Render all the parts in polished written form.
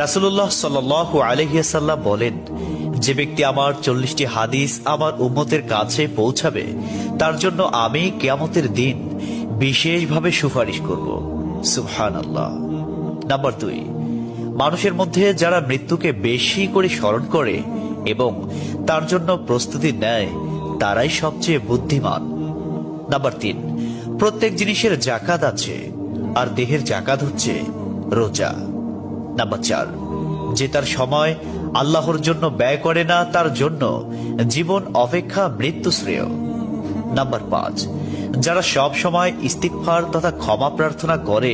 রাসূলুল্লাহ সাল্লাল্লাহু আলাইহি ওয়াসাল্লাম বলেন, যে ব্যক্তি আমার 40টি হাদিস আমার উম্মতের কাছে পৌঁছাবে তার জন্য আমি কিয়ামতের দিন বিশেষভাবে সুপারিশ করব। সুবহানাল্লাহ। নাম্বার 2, মানুষের মধ্যে যারা মৃত্যুকে বেশি করে স্মরণ করে এবং তার জন্য প্রস্তুতি নেয় তারাই সবচেয়ে বুদ্ধিমান। নাম্বার 3, প্রত্যেক জিনিসের জাকাত আছে, আর দেহের জাকাত হচ্ছে রোজা। নাম্বার 4, যে তার সময় আল্লাহর জন্য ব্যয় করে না তার জন্য জীবন অপেক্ষা মৃত্যু শ্রেয়। নাম্বার 5, যারা সব সময় ইস্তিগফার তথা ক্ষমা প্রার্থনা করে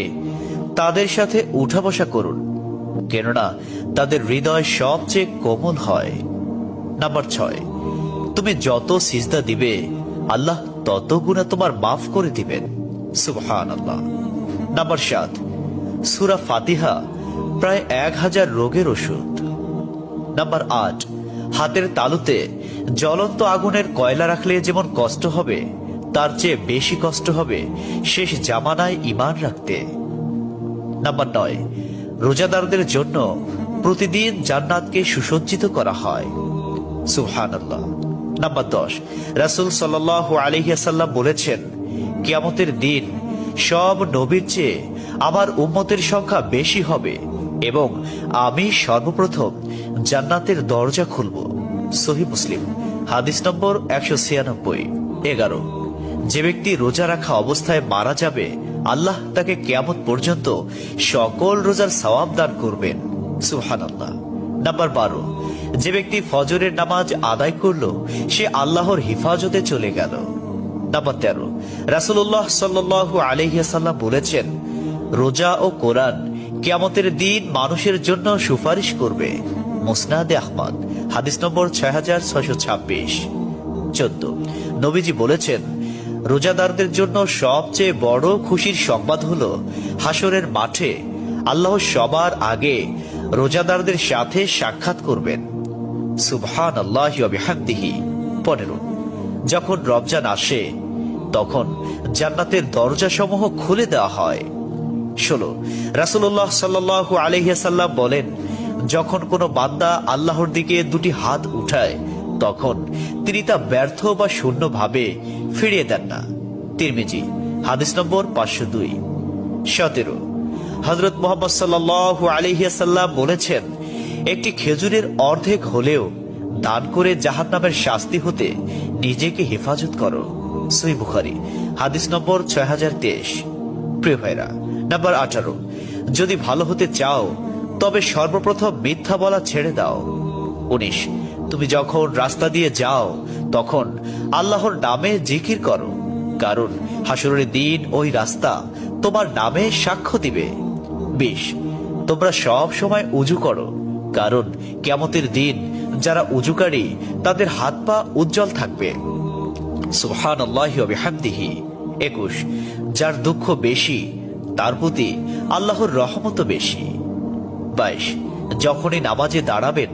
তাদের সাথে উঠা বসা করুন, কেননা তাদের হৃদয় সবচেয়ে কোমল হয়। নাম্বার 6, তুমি যত সিজদা দিবে আল্লাহ তত গুনাহ তোমার মাফ করে দিবেন। সুবহানাল্লাহ। নাম্বার 7, সূরা ফাতিহা প্রায় 1000 রোগের ওষুধ। নাম্বার 8, হাতের তালুতে জ্বলন্ত আগুনের কয়লা রাখলে যেমন কষ্ট হবে তার চেয়ে বেশি কষ্ট হবে শেষ জামানায় ঈমান রাখতে। নাম্বার 9, রোজাদারদের জন্য প্রতিদিন জান্নাতকে সুসজ্জিত করা হয়। সুবহানাল্লাহ। নাম্বার 10, রাসূল সাল্লাল্লাহু আলাইহি ওয়াসাল্লাম বলেছেন, কিয়ামতের দিন সব নবীর চেয়ে আমার উম্মতের সংখ্যা বেশি হবে এবং আমি সর্বপ্রথম জান্নাতের দরজা খুলব। সহিহ মুসলিম, হাদিস নম্বর 196। 11, যে ব্যক্তি রোজা রাখা অবস্থায় মারা যাবে আল্লাহ তাকে কিয়ামত পর্যন্ত সকল রোজার সওয়াব দান করবেন। সুবহানাল্লাহ। নাম্বার 12, যে ব্যক্তি ফজরের নামাজ আদায় করল সে আল্লাহর হিফাজতে চলে গেল। নাম্বার 13, রাসূলুল্লাহ সাল্লাল্লাহু আলাইহি ওয়াসাল্লাম বলেছেন, রোজা ও কোরআন কিয়ামতের দিন মানুষের জন্য সুপারিশ করবে। মুসনাদে আহমদ, হাদিস নম্বর 6626। 14, নবীজি বলেছেন, রোজাদারদের জন্য সবচেয়ে বড় খুশির সংবাদ হলো হাসরের মাঠে আল্লাহ সবার আগে রোজাদারদের সাথে সাক্ষাৎ করবেন। সুবহানাল্লাহি ওয়া বিহামদিহি। 15, যখন রমজান আসে তখন জান্নাতের দরজাসমূহ খুলে দেওয়া হয়। 16, রাসূলুল্লাহ সাল্লাল্লাহু আলাইহি ওয়াসাল্লাম বলেন, যখন কোনো বান্দা আল্লাহর দিকে দুটি হাত উঠায় তখন তিনি তা ব্যর্থ বা শূন্য ভাবে ফিরিয়ে দেন না। তিরমিজি, হাদিস নম্বর 502। 17, হযরত মুহাম্মদ সাল্লাল্লাহু আলাইহি ওয়াসাল্লাম বলেছেন, একটি খেজুরের অর্ধেক হলেও দান করে জাহান্নামের শাস্তি হতে নিজেকে হেফাজত করো। সহিহ বুখারী, হাদিস নম্বর 6023। প্রিয় ভাইরা, নাম্বার 18, যদি ভালো হতে চাও তবে সর্বপ্রথম মিথ্যা বলা ছেড়ে দাও। 19, তুমি যখন রাস্তা দিয়ে যাও তখন আল্লাহর নামে জিকির করো, কারণ হাসরের দিন ওই রাস্তা তোমার নামে সাক্ষ্য দিবে। 20, তোমরা সব সময় উযু করো, কারণ কিয়ামতের দিন যারা উযুকারী তাদের হাত পা উজ্জ্বল থাকবে। সুবহানাল্লাহি ওয়া বিহামদিহি। 21, যার দুঃখ বেশি তার প্রতি আল্লাহর রহমতও বেশি। 22, যখনই নামাজে দাঁড়াবেন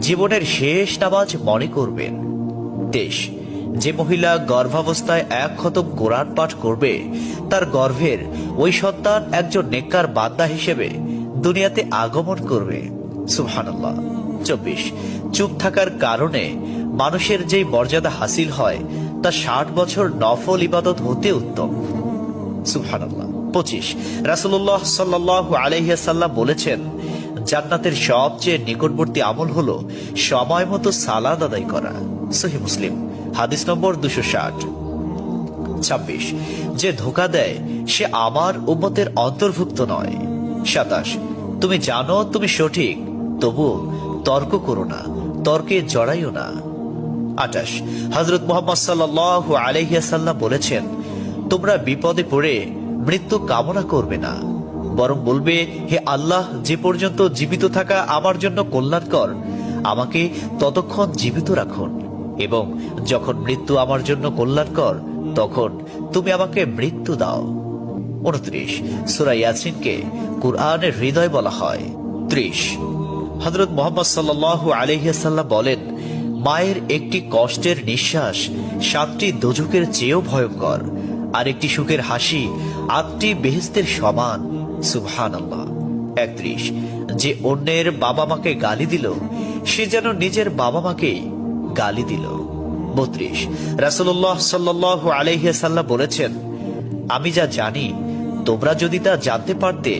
জীবনের শেষ নামাজ মনে করবেন। 23, যে মহিলা গর্ভাবস্থায় 1 খতম কোরআন পাঠ করবে তার গর্ভের ওই সন্তান একজন নেককার বান্দা হিসেবে দুনিয়াতে আগমন করবে। সুবহানাল্লাহ। 24, চুপ থাকার কারণে মানুষের যেই মর্যাদা হাসিল হয় তা 60 বছর নফল ইবাদত হতে উত্তম। সুবহানাল্লাহ। 25, রাসূলুল্লাহ সাল্লাল্লাহু আলাইহি ওয়াসাল্লাম বলেছেন, জান্নাতের সবচেয়ে নিকটবর্তী আমল হলো সময় মতো সালাত আদায় করা। সহিহ মুসলিম, হাদিস নম্বর 260। 26, যে ধোঁকা দেয় সে আমার উম্মতের অন্তর্ভুক্ত নয়। 27, তুমি জানো তুমি সঠিক তবু তর্ক করো না, তর্কে জড়াইও না। 28, হযরত মুহাম্মদ সাল্লাল্লাহু আলাইহি ওয়াসাল্লাম বলেছেন, তোমরা বিপদে পড়ে মৃত্যু কামনা করবে না, বরং বলবে, হে আল্লাহ, যে পর্যন্ত জীবিত থাকা আমার জন্য কল্যাণকর আমাকে ততক্ষণ জীবিত রাখুন, এবং যখন মৃত্যু আমার জন্য কল্যাণকর তখন তুমি আমাকে মৃত্যু দাও। 29, সূরা ইয়াসিনকে কুরআনের হৃদয় বলা হয়। 30, হযরত মুহাম্মদ সাল্লাল্লাহু আলাইহি ওয়াসাল্লাম বলেন, মায়ের একটি কষ্টের নিঃশ্বাস 7টি দোজখের চেয়েও ভয়ঙ্কর, আর একটি সুখের হাসি 8টি বেহেশতের সমান। সুবহানাল্লাহ। 31, যে অন্যের বাবা মাকে গালি দিল সে যেন নিজের বাবা মাকেই গালি দিল। 32, রাসূলুল্লাহ সাল্লাল্লাহু আলাইহি ওয়াসাল্লাম বলেছেন, আমি যা জানি তোমরা যদি তা জানতে পারতে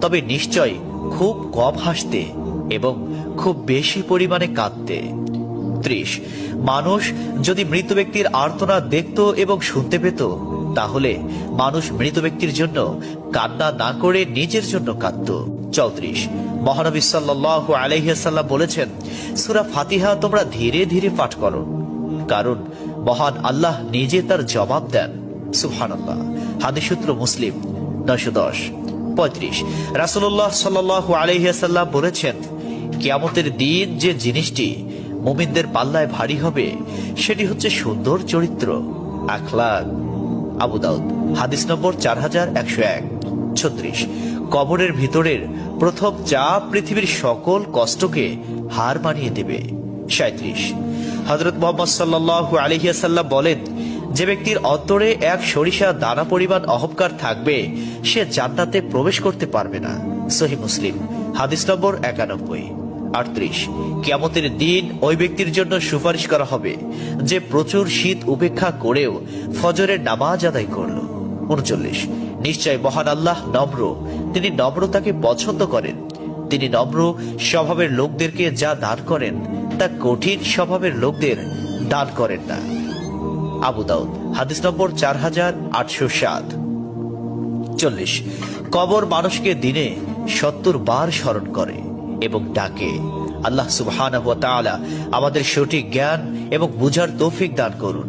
তবে নিশ্চয় খুব কম হাসতে এবং খুব বেশি পরিমাণে কাঁদতে। 30, মানুষ যদি মৃত ব্যক্তির আর্তনাদ দেখত এবং শুনতে পেত তাহলে মানুষ মৃত ব্যক্তির জন্য কান্না না করে নিজের জন্য কাঁদত। 34, মহানবী সাল্লাল্লাহু আলাইহি ওয়াসাল্লাম বলেছেন, সূরা ফাতিহা তোমরা ধীরে ধীরে পাঠ করো, কারণ মহান আল্লাহ নিজে তার জবাব দেন। সুবহানাল্লাহ। হাদিস সূত্র মুসলিম 910। 35, রাসূলুল্লাহ সাল্লাল্লাহু আলাইহি ওয়াসাল্লাম বলেছেন, কিয়ামতের দিন যে জিনিসটি মুমিনদের পাল্লায় ভারী হবে সেটি হচ্ছে সুন্দর চরিত্র, আখলাক। আবু দাউদ হাদিস নম্বর 4101। 36, কবরের ভিতরের প্রথম চাপ পৃথিবীর সকল কষ্টকে হার মানিয়ে দেবে। 37, হযরত মুহাম্মদ সাল্লাল্লাহু আলাইহি ওয়াসাল্লাম বলেন, যে ব্যক্তির অন্তরে এক সরিষা দানা পরিমাণ অহংকার থাকবে সে জান্নাতে প্রবেশ করতে পারবে না। সহিহ মুসলিম হাদিস নম্বর 91। 38, কিয়ামতের দিন ওই ব্যক্তির জন্য সুপারিশ করা হবে যে প্রচুর শীত উপেক্ষা করেও ফজরের নামাজ আদায় করল। 39, নিশ্চয় মহান আল্লাহ নম্র, তিনি নম্রতাকে পছন্দ করেন। তিনি নম্র স্বভাবের লোকদেরকে যা দান করেন তা কঠিন স্বভাবের লোকদের দান করেন না। আবু দাউদ হাদিস নম্বর 4807। 40, কবর মানুষকে দিনে 70 বার স্মরণ করে এবং ডাকে। আল্লাহ সুবহানাহু ওয়া তাআলা আমাদের সঠিক জ্ঞান এবং বুঝার তৌফিক দান করুন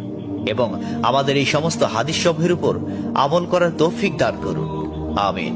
এবং আমাদের এই সমস্ত হাদিস সমূহের উপর আমল করার তৌফিক দান করুন। আমিন।